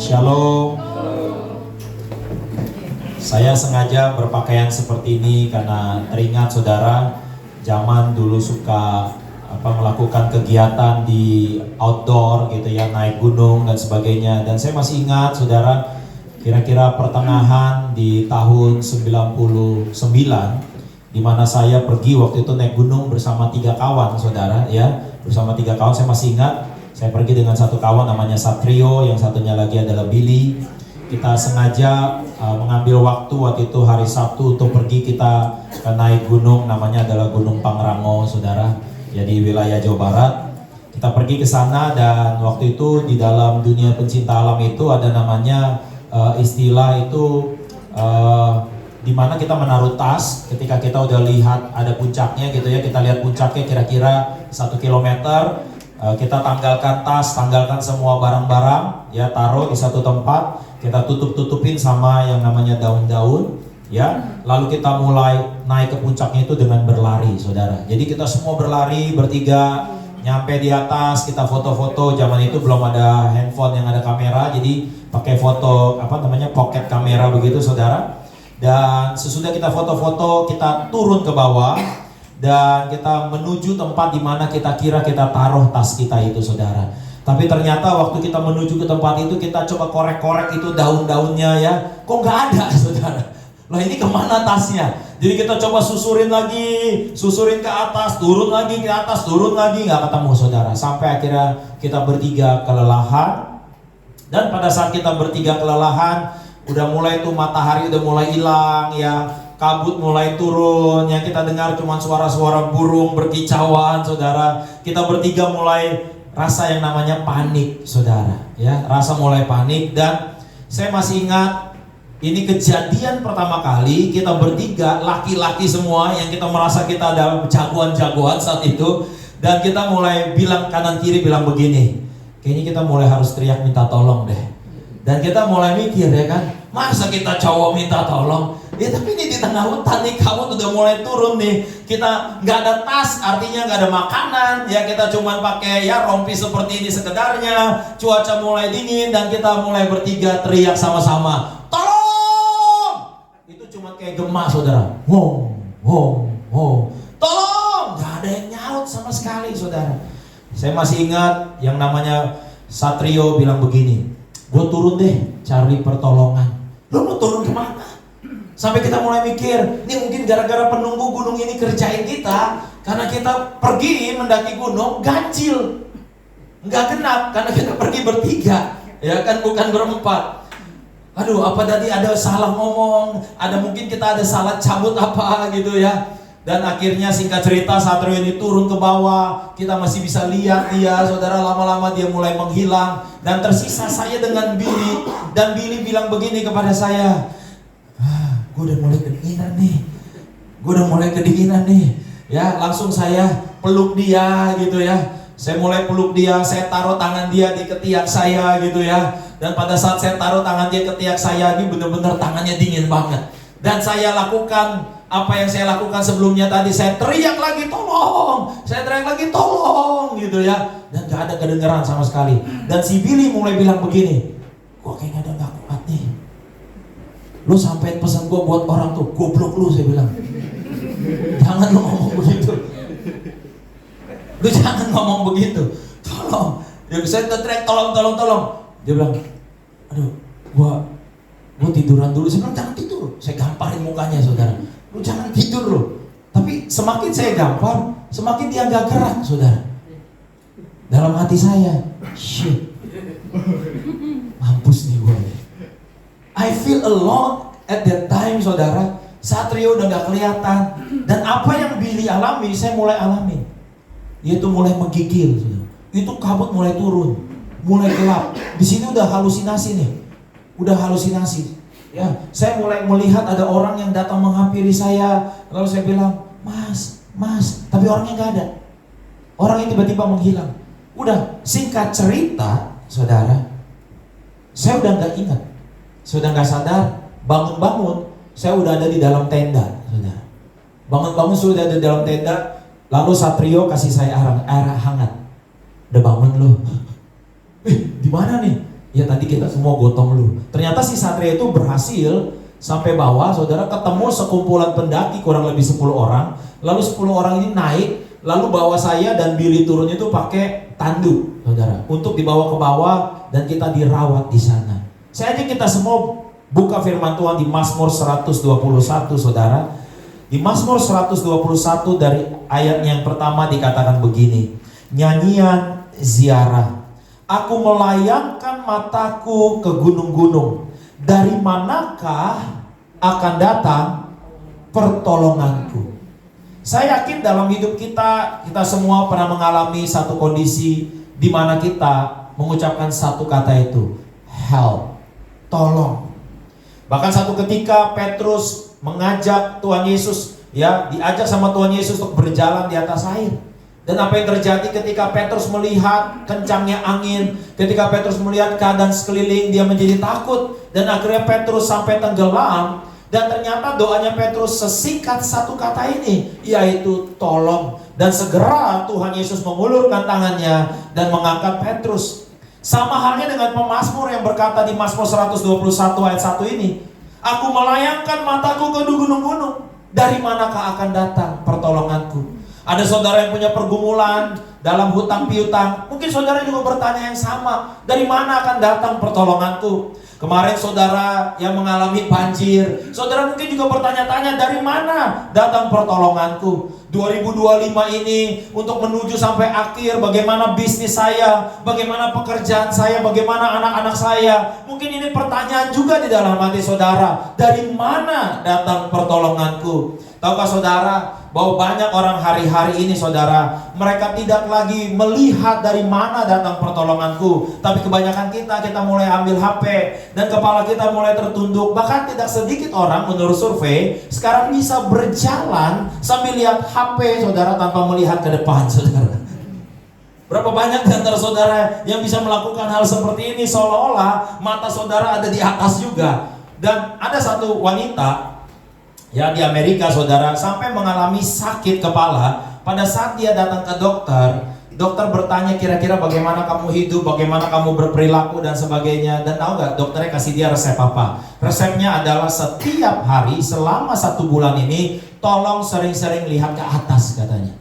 Shalom. Saya sengaja berpakaian seperti ini karena teringat saudara, zaman dulu suka melakukan kegiatan di outdoor gitu ya, naik gunung dan sebagainya. Dan saya masih ingat saudara, kira-kira pertengahan di tahun 99, di mana saya pergi waktu itu naik gunung bersama 3 kawan saudara ya, bersama 3 kawan. Saya masih ingat, saya pergi dengan satu kawan namanya Satrio, yang satunya lagi adalah Billy. Kita sengaja mengambil waktu itu hari Sabtu untuk pergi kita naik gunung, namanya adalah Gunung Pangrango saudara, ya di wilayah Jawa Barat. Kita pergi ke sana dan waktu itu di dalam dunia pencinta alam itu ada namanya istilah itu di mana kita menaruh tas ketika kita udah lihat ada puncaknya gitu ya, kita lihat puncaknya kira-kira 1 kilometer. Kita tanggalkan tas, tanggalkan semua barang-barang ya, taruh di satu tempat, kita tutupin sama yang namanya daun-daun ya, lalu kita mulai naik ke puncaknya itu dengan berlari saudara. Jadi kita semua berlari bertiga, nyampe di atas, kita foto-foto. Zaman itu belum ada handphone yang ada kamera, jadi pakai foto pocket kamera begitu saudara. Dan sesudah kita foto-foto, kita turun ke bawah dan kita menuju tempat di mana kita kira kita taruh tas kita itu saudara. Tapi ternyata waktu kita menuju ke tempat itu, kita coba korek-korek itu daun-daunnya ya, kok nggak ada saudara. Lah ini kemana tasnya? Jadi kita coba susurin lagi, susurin ke atas, turun lagi ke atas, turun lagi, nggak ketemu saudara. Sampai akhirnya kita bertiga kelelahan. Dan pada saat kita bertiga kelelahan, udah mulai tuh matahari udah mulai hilang ya, kabut mulai turun, yang kita dengar cuma suara-suara burung berkicauan saudara. Kita bertiga mulai rasa yang namanya panik saudara ya, rasa mulai panik. Dan saya masih ingat, ini kejadian pertama kali kita bertiga, laki-laki semua, yang kita merasa kita ada jagoan-jagoan saat itu. Dan kita mulai bilang kanan kiri, bilang begini, kayaknya kita mulai harus teriak minta tolong deh. Dan kita mulai mikir ya kan, masa kita cowok minta tolong? Ya tapi ini di tengah hutan nih, kabut udah mulai turun nih, kita nggak ada tas, artinya nggak ada makanan ya, kita cuma pakai ya rompi seperti ini sekedarnya. Cuaca mulai dingin dan kita mulai bertiga teriak sama-sama, tolong! Itu cuma kayak gema saudara, wow, wow, wow, tolong! Nggak ada yang nyaut sama sekali saudara. Saya masih ingat yang namanya Satrio bilang begini, gue turun deh cari pertolongan. Lo mau turun kemana? Sampai kita mulai mikir, ini mungkin gara-gara penunggu gunung ini kerjain kita, karena kita pergi mendaki gunung ganjil, nggak genap karena kita pergi bertiga, ya kan, bukan berempat. Aduh, apa tadi ada salah ngomong, ada mungkin kita ada salah cabut apa gitu ya. Dan akhirnya singkat cerita, Satrio ini turun ke bawah, kita masih bisa lihat dia saudara, lama-lama dia mulai menghilang. Dan tersisa saya dengan Billy. Dan Billy bilang begini kepada saya, gue udah mulai kedinginan nih, ya. Langsung saya peluk dia gitu ya, saya mulai peluk dia, saya taruh tangan dia di ketiak saya gitu ya. Dan pada saat saya taruh tangan dia ketiak saya, ini benar-benar tangannya dingin banget. Dan saya lakukan apa yang saya lakukan sebelumnya tadi, saya teriak lagi tolong, saya teriak lagi tolong gitu ya. Dan gak ada kedengeran sama sekali. Dan si Billy mulai bilang begini, gue kayaknya udah gak kuat nih, lu sampein pesan gue buat orang tuh, goblok lu, saya bilang. Jangan lu ngomong begitu, lu jangan ngomong begitu, tolong. Dia bisa teriak tolong. Dia bilang, aduh, gua tiduran dulu. Saya bilang jangan tidur, saya gamparin mukanya saudara. Lu jangan tidur lu. Tapi semakin saya gampar, semakin dia gak gerak saudara. Dalam hati saya, shit, mampus nih gue. I feel alone at that time saudara. Satrio udah gak kelihatan. Dan apa yang Billy alami, saya mulai alami. Yaitu mulai menggigil saudara. Itu kabut mulai turun, mulai gelap. Di sini udah halusinasi nih, udah halusinasi. Ya, saya mulai melihat ada orang yang datang menghampiri saya. Lalu saya bilang, mas, tapi orangnya nggak ada. Orangnya tiba-tiba menghilang. Udah, singkat cerita, saudara, saya udah nggak ingat, saya udah nggak sadar. Bangun-bangun, saya udah ada di dalam tenda, saudara. Bangun-bangun sudah ada di dalam tenda. Lalu Satrio kasih saya air hangat. Udah bangun loh. Di mana nih? Ya tadi kita semua gotong lu. Ternyata si Satria itu berhasil sampai bawah, saudara, ketemu sekumpulan pendaki kurang lebih 10 orang. Lalu 10 orang ini naik, lalu bawa saya dan Billy turun itu pakai tandu, saudara, untuk dibawa ke bawah dan kita dirawat di sana. Saya ajak kita semua buka firman Tuhan di Mazmur 121, saudara. Di Mazmur 121 dari ayat yang pertama dikatakan begini. Nyanyian ziarah. Aku melayangkan mataku ke gunung-gunung. Dari manakah akan datang pertolonganku? Saya yakin dalam hidup kita semua pernah mengalami satu kondisi di mana kita mengucapkan satu kata itu, help, tolong. Bahkan satu ketika Petrus mengajak Tuhan Yesus, ya, diajak sama Tuhan Yesus untuk berjalan di atas air. Dan apa yang terjadi ketika Petrus melihat kencangnya angin, ketika Petrus melihat keadaan sekeliling, dia menjadi takut. Dan akhirnya Petrus sampai tenggelam. Dan ternyata doanya Petrus sesingkat satu kata ini, yaitu tolong. Dan segera Tuhan Yesus mengulurkan tangannya dan mengangkat Petrus. Sama halnya dengan pemazmur yang berkata di Mazmur 121 ayat 1 ini, aku melayangkan mataku ke gunung-gunung, dari manakah akan datang pertolonganku? Ada saudara yang punya pergumulan dalam hutang piutang. Mungkin saudara juga bertanya yang sama, dari mana akan datang pertolonganku? Kemarin saudara yang mengalami banjir, saudara mungkin juga bertanya-tanya, dari mana datang pertolonganku? 2025 ini untuk menuju sampai akhir, bagaimana bisnis saya, bagaimana pekerjaan saya, bagaimana anak-anak saya. Mungkin ini pertanyaan juga di dalam hati saudara, dari mana datang pertolonganku? Tahukah saudara bahwa banyak orang hari-hari ini, saudara, mereka tidak lagi melihat dari mana datang pertolonganku, tapi kebanyakan kita mulai ambil HP dan kepala kita mulai tertunduk. Bahkan tidak sedikit orang menurut survei sekarang bisa berjalan sambil lihat HP, saudara, tanpa melihat ke depan, saudara. Berapa banyak di antara saudara yang bisa melakukan hal seperti ini, seolah-olah mata saudara ada di atas juga. Dan ada satu wanita ya di Amerika, saudara, sampai mengalami sakit kepala. Pada saat dia datang ke dokter, dokter bertanya kira-kira bagaimana kamu hidup, bagaimana kamu berperilaku dan sebagainya. Dan tahu gak dokternya kasih dia resep apa? Resepnya adalah setiap hari selama 1 bulan ini, tolong sering-sering lihat ke atas, katanya.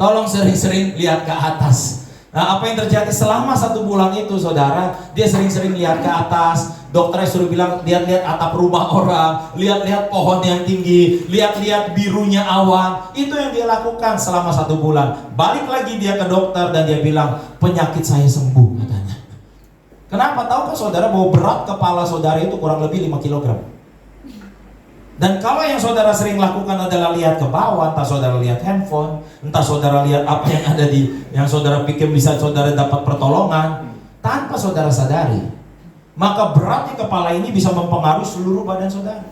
Tolong sering-sering lihat ke atas. Nah, apa yang terjadi selama 1 bulan itu, saudara? Dia sering-sering lihat ke atas. Dokternya suruh bilang, lihat-lihat atap rumah orang, lihat-lihat pohon yang tinggi, lihat-lihat birunya awan. Itu yang dia lakukan selama 1 bulan. Balik lagi dia ke dokter dan dia bilang, penyakit saya sembuh, katanya. Kenapa? Tahukah saudara bahwa berat kepala saudara itu kurang lebih 5 kg? Dan kalau yang saudara sering lakukan adalah lihat ke bawah, entah saudara lihat handphone, entah saudara lihat apa yang ada yang saudara pikir bisa saudara dapat pertolongan, tanpa saudara sadari, maka beratnya kepala ini bisa mempengaruhi seluruh badan saudara.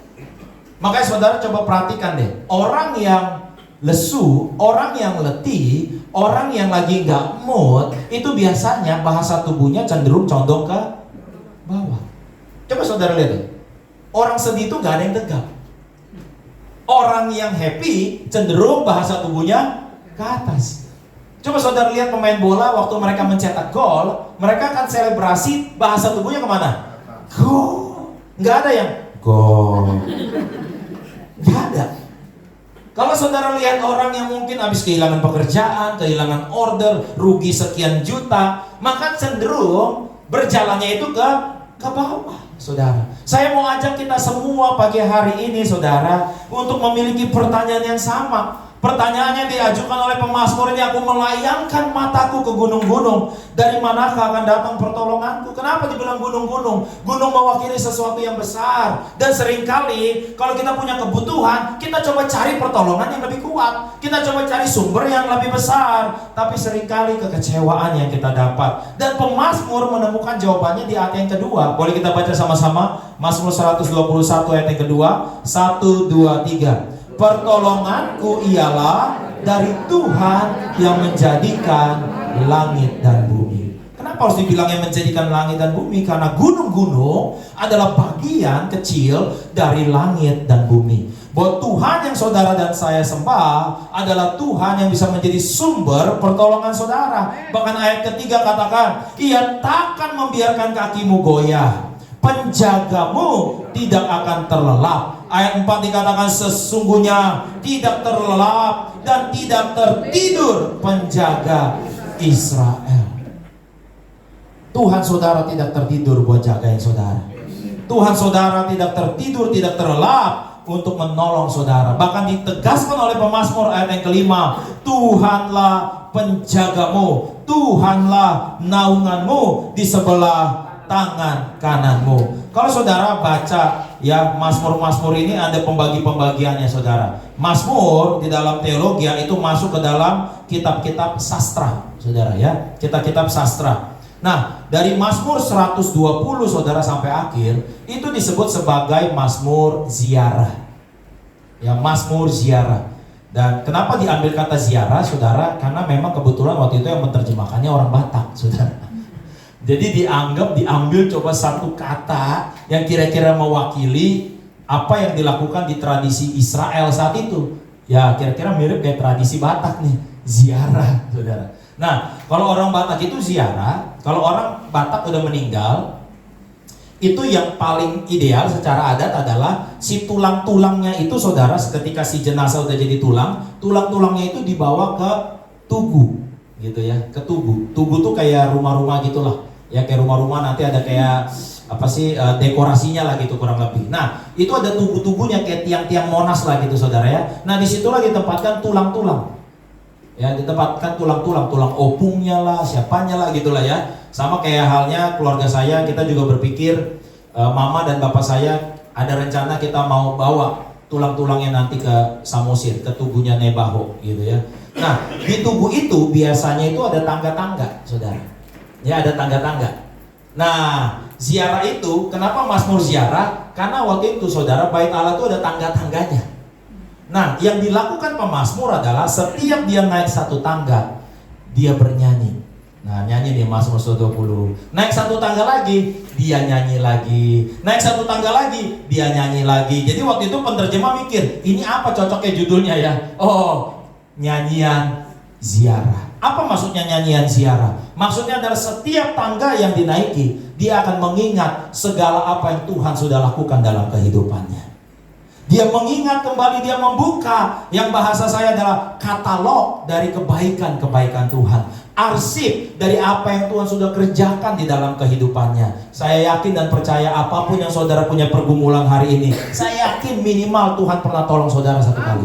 Makanya saudara coba perhatikan deh, orang yang lesu, orang yang letih, orang yang lagi gak mood, itu biasanya bahasa tubuhnya cenderung condong ke bawah. Coba saudara lihat deh, orang sedih itu gak ada yang tegak. Orang yang happy cenderung bahasa tubuhnya ke atas. Coba saudara lihat pemain bola waktu mereka mencetak gol, mereka akan selebrasi, bahasa tubuhnya kemana? Gol. Nggak ada yang gol. Nggak ada. Kalau saudara lihat orang yang mungkin habis kehilangan pekerjaan, kehilangan order, rugi sekian juta, maka cenderung berjalannya itu ke bawah, saudara. Saya mau ajak kita semua pagi hari ini, saudara, untuk memiliki pertanyaan yang sama. Pertanyaannya diajukan oleh pemazmur ini, aku melayangkan mataku ke gunung-gunung, dari manakah akan datang pertolonganku? Kenapa dibilang gunung-gunung? Gunung mewakili sesuatu yang besar. Dan seringkali kalau kita punya kebutuhan, kita coba cari pertolongan yang lebih kuat, kita coba cari sumber yang lebih besar. Tapi seringkali kekecewaan yang kita dapat. Dan pemazmur menemukan jawabannya di ayat yang kedua. Boleh kita baca sama-sama Mazmur 121 ayat yang kedua. 1, 2, 3. Pertolonganku ialah dari Tuhan yang menjadikan langit dan bumi. Kenapa harus dibilang yang menjadikan langit dan bumi? Karena gunung-gunung adalah bagian kecil dari langit dan bumi. bahwa Tuhan yang saudara dan saya sembah adalah Tuhan yang bisa menjadi sumber pertolongan saudara. Bahkan ayat ketiga katakan, Ia takkan membiarkan kakimu goyah, penjagamu tidak akan terlelap. Ayat 4 dikatakan, sesungguhnya tidak terlelap dan tidak tertidur penjaga Israel. Tuhan saudara tidak tertidur buat jagain saudara. Tuhan saudara tidak tertidur, tidak terlelap untuk menolong saudara. Bahkan ditegaskan oleh pemazmur ayat yang kelima, Tuhanlah penjagamu, Tuhanlah naunganmu di sebelah tangan kananmu. Kalau saudara baca ya Mazmur-Mazmur ini ada pembagi-pembagiannya saudara. Mazmur di dalam teologi itu masuk ke dalam kitab-kitab sastra saudara ya, kitab-kitab sastra. Nah, dari Mazmur 120 saudara sampai akhir itu disebut sebagai Mazmur ziarah. Ya, Mazmur ziarah. Dan kenapa diambil kata ziarah saudara? Karena memang kebetulan waktu itu yang menerjemahkannya orang Batak saudara. Jadi diambil coba satu kata yang kira-kira mewakili apa yang dilakukan di tradisi Israel saat itu. Ya, kira-kira mirip kayak tradisi Batak nih, ziarah saudara. Nah, kalau orang Batak itu ziarah, kalau orang Batak udah meninggal, itu yang paling ideal secara adat adalah si tulang-tulangnya itu saudara, ketika si jenazah udah jadi tulang-tulangnya itu dibawa ke tugu, gitu ya, ke tugu. Tugu tuh kayak rumah-rumah gitulah, ya kayak rumah-rumah nanti ada kayak apa sih dekorasinya lah gitu kurang lebih. Nah, itu ada tugu-tugunya kayak tiang-tiang Monas lah gitu saudara ya. Nah, disitulah ditempatkan tulang-tulang. Ya, ditempatkan tulang-tulang, tulang opungnya lah, siapanya lah gitulah ya. Sama kayak halnya keluarga saya, kita juga berpikir mama dan bapak saya ada rencana kita mau bawa tulang-tulangnya nanti ke Samosir, ke tubuhnya Nebaho gitu ya. Nah, di tubuh itu biasanya itu ada tangga-tangga, saudara. Ya, ada tangga-tangga. Nah, ziarah itu, kenapa Mazmur ziarah? Karena waktu itu saudara, Bait Allah itu ada tangga-tangganya. Nah, yang dilakukan pemazmur adalah setiap dia naik satu tangga, dia bernyanyi. Nah, nyanyi di Mazmur 120. Naik satu tangga lagi, dia nyanyi lagi. Naik satu tangga lagi, dia nyanyi lagi. Jadi waktu itu penerjemah mikir, ini apa cocoknya judulnya ya? Oh, nyanyian ziarah. Apa maksudnya nyanyian ziarah? Maksudnya adalah setiap tangga yang dinaiki, dia akan mengingat segala apa yang Tuhan sudah lakukan dalam kehidupannya. Dia mengingat kembali, dia membuka, yang bahasa saya adalah katalog dari kebaikan-kebaikan Tuhan. Arsip dari apa yang Tuhan sudah kerjakan di dalam kehidupannya. Saya yakin dan percaya apapun yang saudara punya pergumulan hari ini, saya yakin minimal Tuhan pernah tolong saudara satu kali.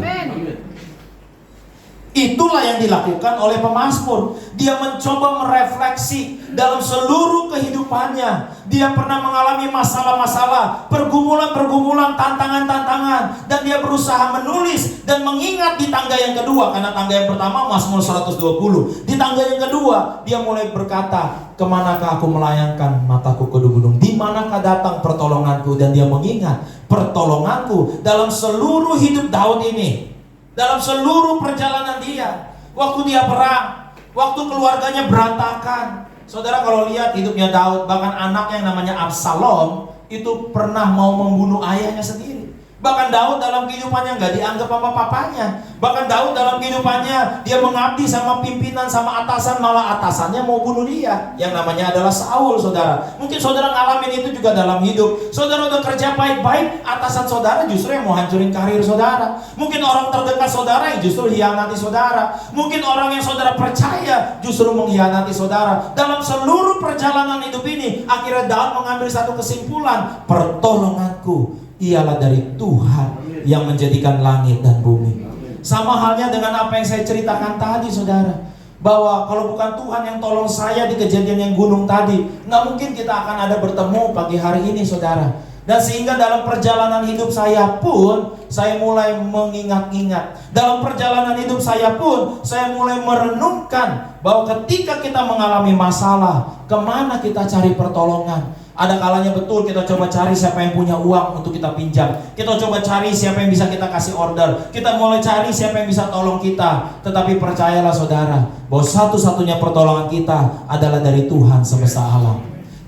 Itulah yang dilakukan oleh pemazmur. Dia mencoba merefleksi dalam seluruh kehidupannya. Dia pernah mengalami masalah-masalah, pergumulan-pergumulan, tantangan-tantangan, dan dia berusaha menulis dan mengingat di tangga yang kedua. Karena tangga yang pertama Mazmur 120. Di tangga yang kedua dia mulai berkata, kemanakah aku melayangkan mataku ke gunung? Di manakah datang pertolonganku? Dan dia mengingat pertolonganku dalam seluruh hidup Daud ini, dalam seluruh perjalanan dia. Waktu dia perang, waktu keluarganya berantakan. Saudara kalau lihat hidupnya Daud, bahkan anaknya yang namanya Absalom itu pernah mau membunuh ayahnya sendiri. Bahkan Daud dalam kehidupannya nggak dianggap sama papanya. Bahkan Daud dalam kehidupannya dia mengabdi sama pimpinan, sama atasan, malah atasannya mau bunuh dia. Yang namanya adalah Saul, saudara. Mungkin saudara ngalamin itu juga dalam hidup. Saudara udah kerja baik-baik, atasan saudara justru yang mau hancurin karir saudara. Mungkin orang terdekat saudara yang justru hianati saudara. Mungkin orang yang saudara percaya justru mengkhianati saudara. Dalam seluruh perjalanan hidup ini, akhirnya Daud mengambil satu kesimpulan, pertolonganku ialah dari Tuhan yang menjadikan langit dan bumi. Sama halnya dengan apa yang saya ceritakan tadi saudara, bahwa kalau bukan Tuhan yang tolong saya di kejadian yang gunung tadi, nggak mungkin kita akan ada bertemu pagi hari ini saudara. Dan sehingga dalam perjalanan hidup saya pun, saya mulai mengingat-ingat. Dalam perjalanan hidup saya pun, saya mulai merenungkan bahwa ketika kita mengalami masalah, kemana kita cari pertolongan? Ada kalanya betul kita coba cari siapa yang punya uang untuk kita pinjam. Kita coba cari siapa yang bisa kita kasih order. Kita mulai cari siapa yang bisa tolong kita. Tetapi percayalah saudara, bahwa satu-satunya pertolongan kita adalah dari Tuhan semesta alam.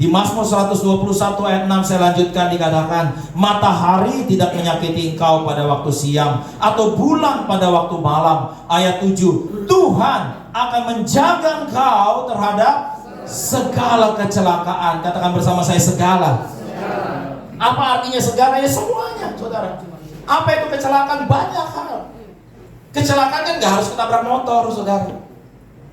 Di Mazmur 121 ayat 6 saya lanjutkan, dikatakan, matahari tidak menyakiti engkau pada waktu siang, atau bulan pada waktu malam. Ayat 7, Tuhan akan menjaga engkau terhadap segala kecelakaan. Katakan bersama saya, segala. Apa artinya segala? Ya semuanya, saudara. Apa itu kecelakaan? Banyak hal. Kecelakaan kan gak harus ketabrak motor, saudara.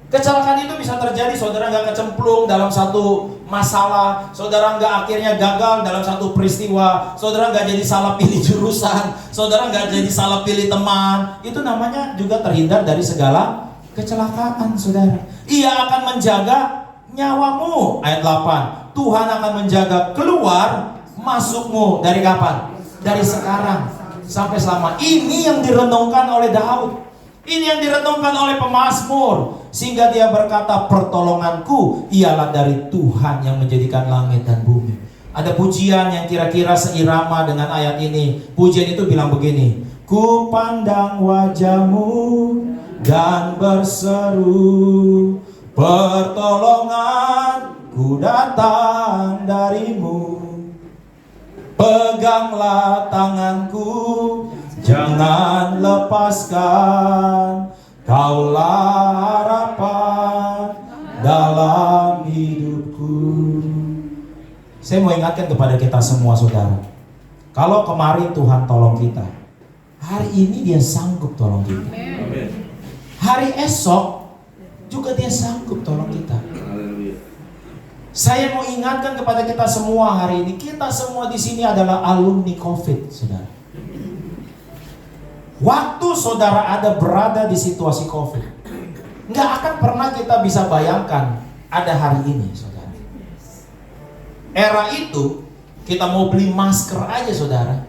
Kecelakaan itu bisa terjadi, saudara nggak kecemplung dalam satu masalah, saudara nggak akhirnya gagal dalam satu peristiwa, saudara nggak jadi salah pilih jurusan, saudara nggak jadi salah pilih teman. Itu namanya juga terhindar dari segala kecelakaan, saudara. Ia akan menjaga nyawamu. Ayat 8, Tuhan akan menjaga keluar masukmu. Dari kapan? Dari sekarang sampai selama. Ini yang direnungkan oleh Daud. Ini yang direnungkan oleh pemazmur, sehingga dia berkata, pertolonganku ialah dari Tuhan yang menjadikan langit dan bumi. Ada pujian yang kira-kira seirama dengan ayat ini. Pujian itu bilang begini, ku pandang wajahmu dan berseru, pertolonganku datang darimu. Peganglah tanganku, jangan lepaskan, kaulah harapan dalam hidupku. Saya mau ingatkan kepada kita semua, saudara, kalau kemarin Tuhan tolong kita, hari ini dia sanggup tolong kita. Hari esok juga dia sanggup tolong kita. Saya mau ingatkan kepada kita semua hari ini, kita semua di sini adalah alumni COVID, saudara. Waktu saudara berada di situasi COVID, nggak akan pernah kita bisa bayangkan ada hari ini, saudara. Era itu, kita mau beli masker aja, saudara,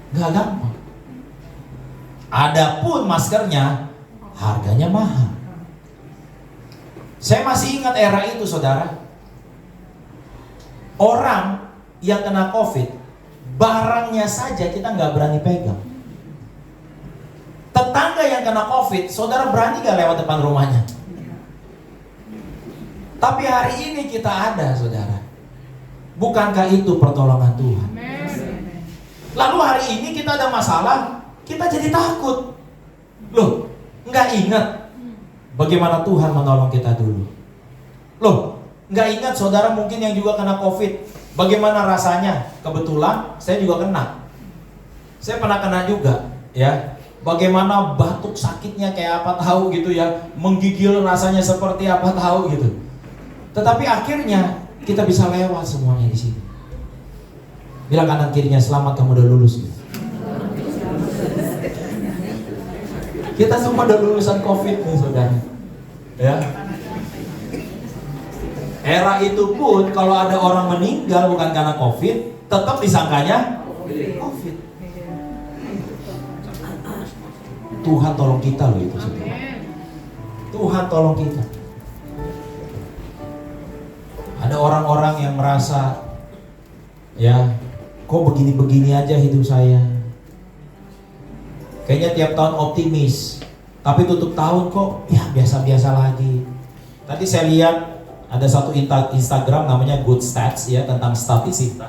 nggak gampang. Adapun maskernya, harganya mahal. Saya masih ingat era itu, saudara. Orang yang kena COVID, barangnya saja kita nggak berani pegang. Tetangga yang kena COVID, saudara berani gak lewat depan rumahnya? Tapi hari ini kita ada, saudara. Bukankah itu pertolongan Tuhan? Lalu hari ini kita ada masalah, kita jadi takut. Loh, nggak ingat bagaimana Tuhan menolong kita dulu. Loh, nggak ingat saudara mungkin yang juga kena COVID, bagaimana rasanya? Kebetulan saya juga kena. Saya pernah kena juga, ya. Bagaimana batuk sakitnya kayak apa tahu gitu ya, menggigil rasanya seperti apa tahu gitu. Tetapi akhirnya kita bisa lewat semuanya di sini. Bilang kanan kirinya, selamat kamu udah lulus. Gitu. Kita semua udah lulusan COVID nih, saudara. Ya. Era itu pun kalau ada orang meninggal bukan karena COVID, tetap disangkanya COVID. Tuhan tolong kita loh itu, saudara. Tuhan tolong kita. Ada orang-orang yang merasa, ya, kok begini-begini aja hidup saya. Kayaknya tiap tahun optimis, tapi tutup tahun kok ya biasa-biasa lagi. Tadi saya lihat ada satu Instagram namanya Good Stats, ya, tentang statistik.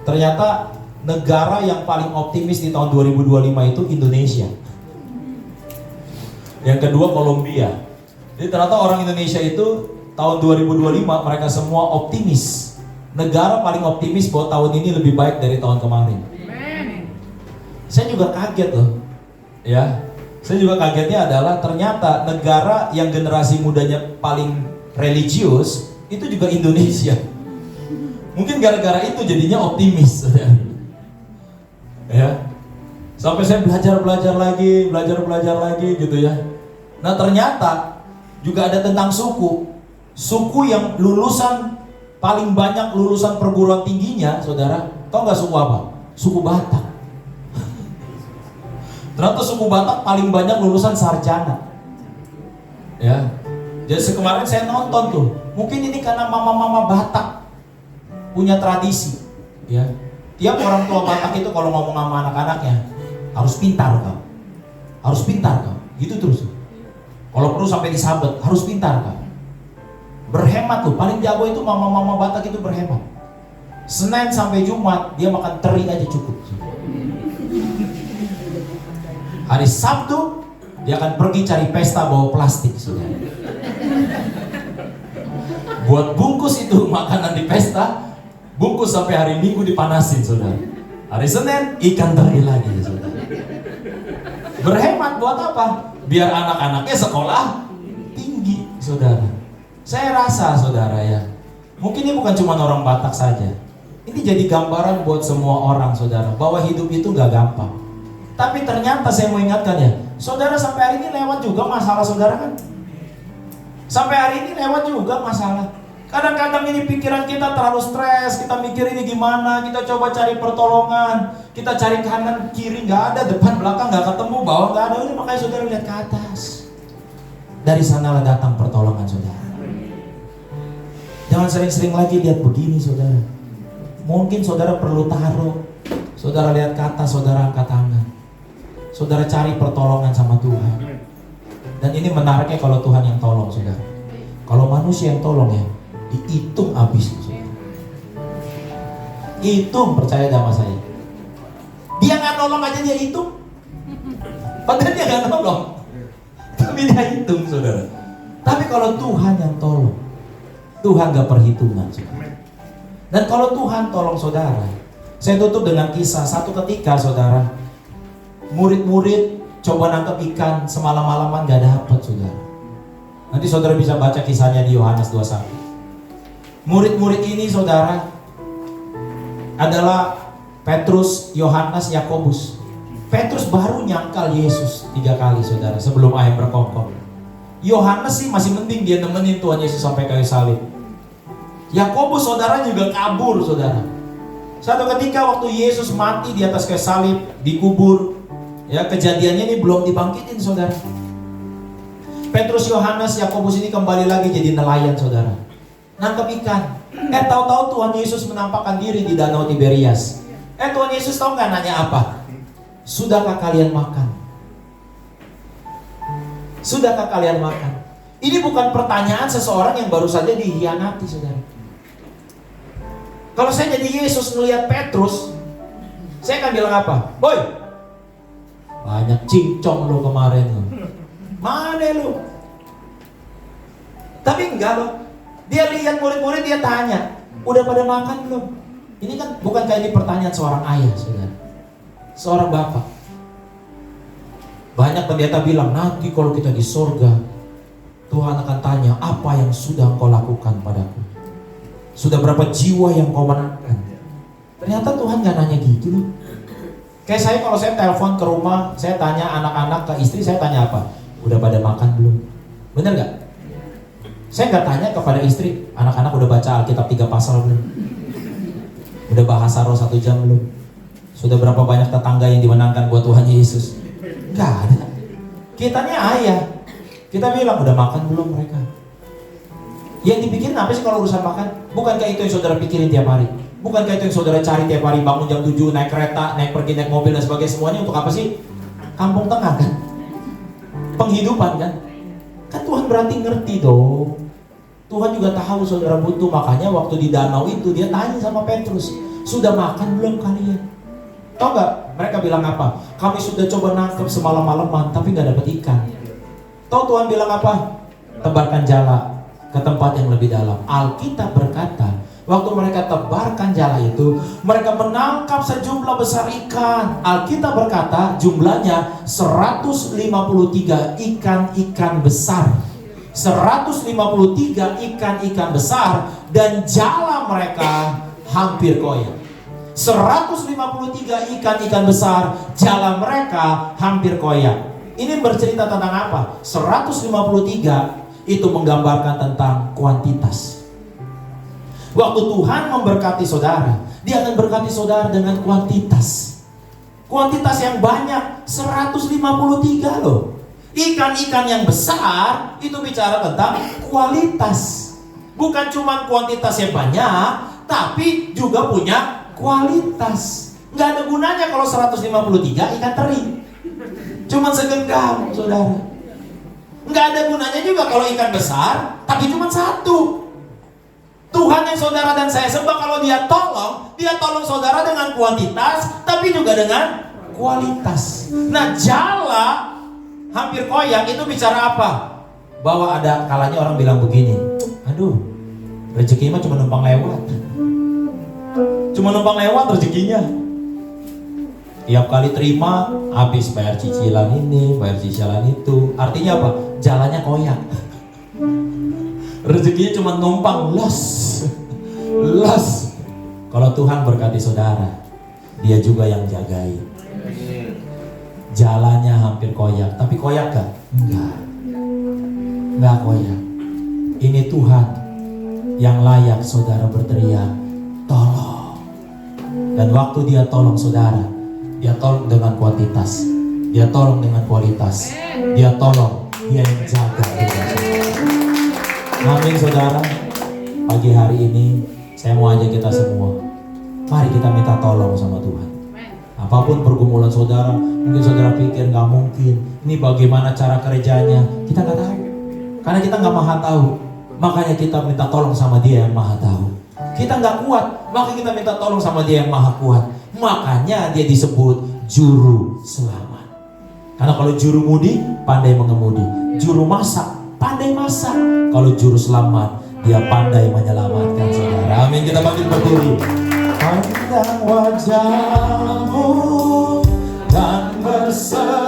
Ternyata negara yang paling optimis di tahun 2025 itu Indonesia. Yang kedua Kolombia. Jadi ternyata orang Indonesia itu tahun 2025 mereka semua optimis. Negara paling optimis bahwa tahun ini lebih baik dari tahun kemarin. Saya juga kaget loh, ya. Saya juga kagetnya adalah ternyata negara yang generasi mudanya paling religius itu juga Indonesia. Mungkin gara-gara itu jadinya optimis, ya. Sampai saya belajar lagi gitu ya. Nah ternyata juga ada tentang suku yang lulusan paling banyak lulusan perguruan tingginya, saudara. Tahu nggak suku apa? Suku Batak. Ternyata suku Batak paling banyak lulusan sarjana. Ya. Jadi kemarin saya nonton tuh. Mungkin ini karena mama-mama Batak punya tradisi, ya. Tiap orang tua Batak itu kalau ngomong sama anak-anaknya harus pintar kau. Harus pintar kau. Gitu terus. Kalau perlu sampai disabet, harus pintar kau. Berhemat loh, paling jago itu mama-mama Batak itu berhemat. Senin sampai Jumat dia makan teri aja cukup. Hari Sabtu dia akan pergi cari pesta bawa plastik, saudara. Buat bungkus itu makanan di pesta, bungkus sampai hari Minggu dipanasin, saudara. Hari Senin ikan teri lagi, saudara. Berhemat buat apa? Biar anak-anaknya sekolah tinggi, saudara. Saya rasa, saudara ya, mungkin ini bukan cuma orang Batak saja. Ini jadi gambaran buat semua orang, saudara, bahwa hidup itu gak gampang. Tapi ternyata saya mau ingatkan ya, saudara, sampai hari ini lewat juga masalah, saudara kan? Sampai hari ini lewat juga masalah. Kadang-kadang ini pikiran kita terlalu stres, kita mikir ini gimana, kita coba cari pertolongan, kita cari kanan, kiri, gak ada, depan, belakang gak ketemu, bawah gak ada. Ini makanya saudara lihat ke atas. Dari sanalah datang pertolongan, saudara. Jangan sering-sering lagi lihat begini, saudara. Mungkin saudara perlu taruh. Saudara lihat ke atas, saudara angkat tangan. Saudara cari pertolongan sama Tuhan. Dan ini menariknya kalau Tuhan yang tolong, saudara. Kalau manusia yang tolong ya, dihitung habis, saudara. Hitung, percaya sama saya. Dia nggak nolong aja dia hitung. Padahal dia nggak nolong, tapi dia hitung, saudara. Tapi kalau Tuhan yang tolong, Tuhan gak perhitungan, saudara. Dan kalau Tuhan tolong saudara, saya tutup dengan kisah. Satu ketika, saudara, murid-murid coba nangkep ikan semalam-malaman gak dapet, saudara. Nanti saudara bisa baca kisahnya di Yohanes 21. Murid-murid ini, saudara, adalah Petrus, Yohanes, Yakobus. Petrus baru nyangkal Yesus 3 kali, saudara, sebelum ayam berkokok. Yohanes sih masih mending, dia nemenin Tuhan Yesus sampai kayu salib. Yakobus, saudara, juga kabur, saudara. Satu ketika waktu Yesus mati di atas kayu salib, dikubur, ya, kejadiannya ini belum dibangkitin, saudara. Petrus, Yohanes, Yakobus ini kembali lagi jadi nelayan, saudara. Nangkep ikan. Tahu-tahu Tuhan Yesus menampakkan diri di Danau Tiberias. Tuhan Yesus tahu nggak nanya apa? Sudahkah kalian makan? Sudahkah kalian makan? Ini bukan pertanyaan seseorang yang baru saja dihianati, saudara. Kalau saya jadi Yesus ngelihat Petrus, saya akan bilang apa? Boy, banyak cincong lo kemarin lo. Mana lo? Tapi enggak lo. Dia lihat murid-murid, dia tanya, udah pada makan belum? Ini kan bukan kayak ini pertanyaan seorang ayah, saudara. Seorang bapak. Banyak pendeta bilang, nanti kalau kita di sorga, Tuhan akan tanya, apa yang sudah engkau lakukan padaku? Sudah berapa jiwa yang kau menangkan? Ternyata Tuhan gak nanya gitu loh. Kayak saya kalau saya telepon ke rumah, saya tanya anak-anak ke istri, saya tanya apa? Udah pada makan belum? Bener gak? Saya gak tanya kepada istri, anak-anak udah baca Alkitab 3 pasal belum? Udah bahasa roh 1 jam belum? Sudah berapa banyak tetangga yang dimenangkan buat Tuhan Yesus? Gak ada. Kitanya ayah. Kita bilang, udah makan belum mereka? Yang dipikirin apa sih kalau urusan makan? Bukankah itu yang saudara pikirin tiap hari? Bukankah itu yang saudara cari tiap hari? Bangun jam 7, naik kereta, naik pergi, naik mobil dan sebagainya. Semuanya untuk apa sih? Kampung tengah kan? Penghidupan kan? Kan Tuhan berarti ngerti dong. Tuhan juga tahu saudara butuh. Makanya waktu di danau itu dia tanya sama Petrus, sudah makan belum kalian? Tahu gak? Mereka bilang apa? Kami sudah coba nangkep semalam-malaman tapi gak dapat ikan. Tahu Tuhan bilang apa? Tebarkan jala ke tempat yang lebih dalam. Alkitab berkata, waktu mereka tebarkan jala itu, mereka menangkap sejumlah besar ikan. Alkitab berkata jumlahnya 153 ikan-ikan besar. 153 ikan-ikan besar, dan jala mereka hampir koyak. 153 ikan-ikan besar, jala mereka hampir koyak. Ini bercerita tentang apa? 153 itu menggambarkan tentang kuantitas. Waktu Tuhan memberkati saudara, Dia akan berkati saudara dengan kuantitas. Kuantitas yang banyak, 153 loh. Ikan-ikan yang besar itu bicara tentang kualitas. Bukan cuma kuantitas yang banyak, tapi juga punya kualitas. Nggak ada gunanya kalau 153 ikan teri cuma segenggam, saudara. Nggak ada gunanya juga kalau ikan besar tapi cuma 1. Tuhan yang saudara dan saya sembah, kalau dia tolong saudara dengan kuantitas, tapi juga dengan kualitas. Nah, jala hampir koyak itu bicara apa? Bahwa ada kalanya orang bilang begini, aduh, rezeki mah cuma numpang lewat. Cuma numpang lewat rezekinya. Tiap kali terima, habis bayar cicilan ini, bayar cicilan itu. Artinya apa? Jalannya koyak. Rezekinya cuma numpang, los. Kalau Tuhan berkati saudara, Dia juga yang jagain. Jalannya hampir koyak, tapi koyak gak? Enggak koyak. Ini Tuhan yang layak saudara berteriak, tolong. Dan waktu Dia tolong saudara, Dia tolong dengan kuantitas, Dia tolong dengan kualitas, Dia tolong, Dia yang jaga. Amin saudara. Pagi hari ini saya mau ajak kita semua, mari kita minta tolong sama Tuhan. Apapun pergumulan saudara, mungkin saudara pikir gak mungkin, ini bagaimana cara kerjanya, kita gak tahu. Karena kita gak maha tahu, makanya kita minta tolong sama Dia yang maha tahu. Kita gak kuat, maka kita minta tolong sama Dia yang maha kuat. Makanya Dia disebut juru selamat. Karena kalau juru mudi, pandai mengemudi. Juru masak, pandai masak. Kalau juru selamat, Dia pandai menyelamatkan saudara. Amin, kita bangkit berdiri. Pandang wajahmu dan berserah.